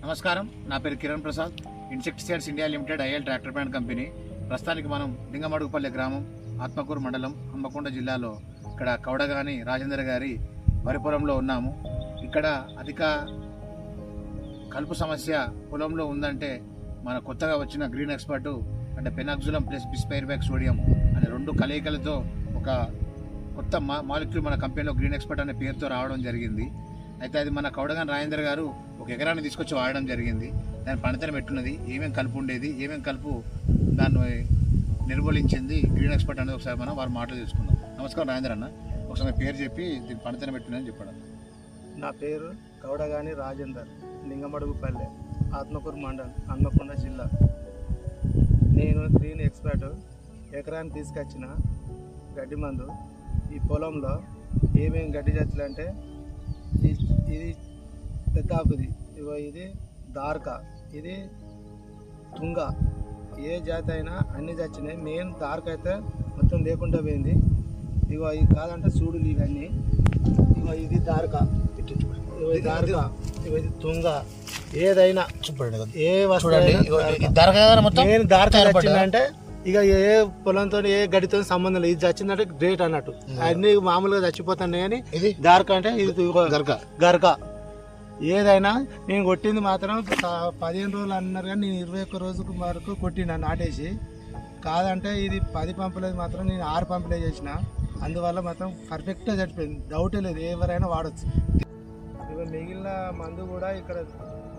నమస్కారం, నా పేరు Kiran Prasad. Insecticides India limited IL tractor brand company. ప్రస్తుతానికి మనం లింగమడుగుపల్లి గ్రామం, ఆత్మకూరు మండలం, హన్మకొండ జిల్లాలో ఇక్కడ కౌడగాని రాజేందర్ గారి వరి పొలంలో ఉన్నాము. ఇక్కడ అధిక కలుపు సమస్య పొలంలో ఉందంటే మన కొత్తగా వచ్చిన గ్రీన్ ఎక్స్పర్ట్ అంటే పెనాక్జులం ప్లస్ బిస్పైర్బ్యాక్ సోడియం అనే రెండు కలయికలతో ఒక కొత్త మాలిక్యూల్ మన కంపెనీలో గ్రీన్ ఎక్స్పర్ట్ అనే పేరుతో రావడం జరిగింది. అయితే అది మన కౌడగాని రాజేందర్ గారు ఒక ఎకరాన్ని తీసుకొచ్చి వాడడం జరిగింది. దాని పనితనం ఎట్టున్నది, ఏమేమి కలుపు ఉండేది, ఏమేమి కలుపు దాన్ని నిర్మూలించింది గ్రీన్ ఎక్స్పర్ట్ అనేది ఒకసారి మనం వారి మాటలు తెలుసుకుందాం. నమస్కారం రాజేందర్ అన్న, ఒకసారి పేరు చెప్పి దీని పనితనం ఎట్టున్నదని చెప్పడం. నా పేరు కౌడగాని రాజేందర్, లింగమడుగుపల్లె, ఆత్మకూరు మండలం, హన్మకొండ జిల్లా. నేను గ్రీన్ ఎక్స్పర్ట్ ఎకరాన్ని తీసుకొచ్చిన గడ్డి మందు ఈ పొలంలో ఏమేమి గడ్డి జాతులు అంటే ఇది పెద్ద ఆకుది, ఇది దార్క, ఇది తుంగ. ఏ జాతి అయినా అన్ని చచ్చినాయి. మెయిన్ దార్క అయితే మొత్తం లేకుండా పోయింది. ఇగో ఇది కాదంటే చూడులు ఇవన్నీ. ఇగో ఇది దార్క, ఇది దార్క, ఇది తుంగ. ఏదైనా ఏ వస్తువు మెయిన్ దార్క వచ్చిందంటే ఇక ఏ పొలంతో ఏ గడితో సంబంధం లేదు. ఇది చచ్చిందంటే గ్రేట్ అన్నట్టు. అన్ని మామూలుగా చచ్చిపోతున్నాయి కానీ ఇది దార్క అంటే ఇది గరక. ఏదైనా నేను కొట్టింది మాత్రం 15 రోజులు అన్నారు కానీ నేను 21 రోజుకు వరకు కొట్టిన నాటేసి. కాదంటే ఇది 10 పంపులేదు, మాత్రం నేను 6 పంపులే చేసిన. అందువల్ల మాత్రం పర్ఫెక్ట్గా చచ్చిపోయింది, డౌటే లేదు, ఎవరైనా వాడచ్చు. ఇక మిగిలిన మందు కూడా ఇక్కడ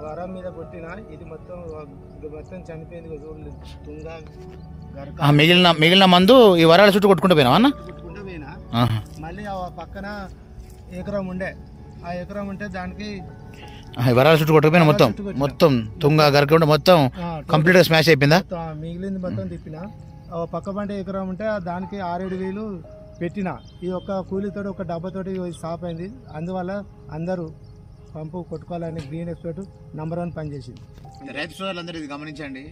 వరం మీద కొట్టిన ఇది మొత్తం చనిపోయింది. చూడలేదు తుంగా గరక. మిగిలిన మందు ఈ వరాల చుట్టూ కొట్టుకుంటూ పోయినా కొట్టుకుంటూ పోయినా. మళ్ళీ ఆ పక్కన ఎకరం ఉండే, ఆ ఎకరం ఉంటే దానికి వరాల చుట్టూ కొట్టుకుపోయినా మొత్తం తుంగ గరక మొత్తం కంప్లీట్ గా స్మాష్ అయిపోయిందా? మిగిలింది మొత్తం తిప్పిన. పక్క పంట ఎకరం ఉంటే దానికి 6-7 వేలు పెట్టిన. ఈ ఒక్క కూలీతోటి ఒక డబ్బాతోటి స్టాప్ అయింది. అందువల్ల అందరూ పంపు కొట్టుకోవాలని గ్రీన్ ఎక్స్పర్ట్ నంబర్ 1 పనిచేసింది. రైతు సోదరులందరూ ఇది గమనించండి.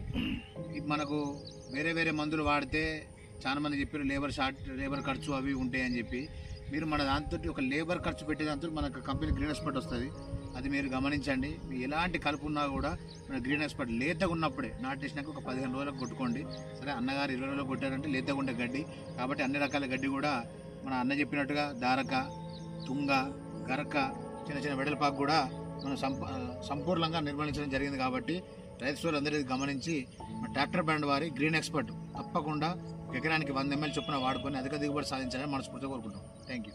ఇది మనకు వేరే మందులు వాడితే చాలా మంది చెప్పారు లేబర్ ఖర్చు అవి ఉంటాయని చెప్పి. మీరు మన దాంతో ఒక లేబర్ ఖర్చు పెట్టేదాంతో మనకు కంపెనీ గ్రీన్ ఎక్స్పర్ట్ వస్తుంది. అది మీరు గమనించండి. మీరు ఎలాంటి కలుపు ఉన్నా కూడా మన గ్రీన్ ఎక్స్పర్ట్ లేతగా ఉన్నప్పుడే నాటేసినాక ఒక 15 రోజులకు కొట్టుకోండి. సరే, అన్నగారు 20 రోజులకు కొట్టారంటే లేతగా ఉండే గడ్డి కాబట్టి అన్ని రకాల గడ్డి కూడా మన అన్న చెప్పినట్టుగా దారక, తుంగ, గరక, చిన్న వెడల్పాకు కూడా మనం సంపూర్ణంగా నిర్వహించడం జరిగింది. కాబట్టి రైతు సోదరులందరూ గమనించి మన ట్రాక్టర్ బ్రాండ్ వారి గ్రీన్ ఎక్స్పర్ట్ తప్పకుండా ఎకరానికి 100 ml చొప్పున వాడుకొని అధిక దిగుబడి సాధించాలని మనస్ఫూర్తిగా కోరుకుంటాం. Thank you.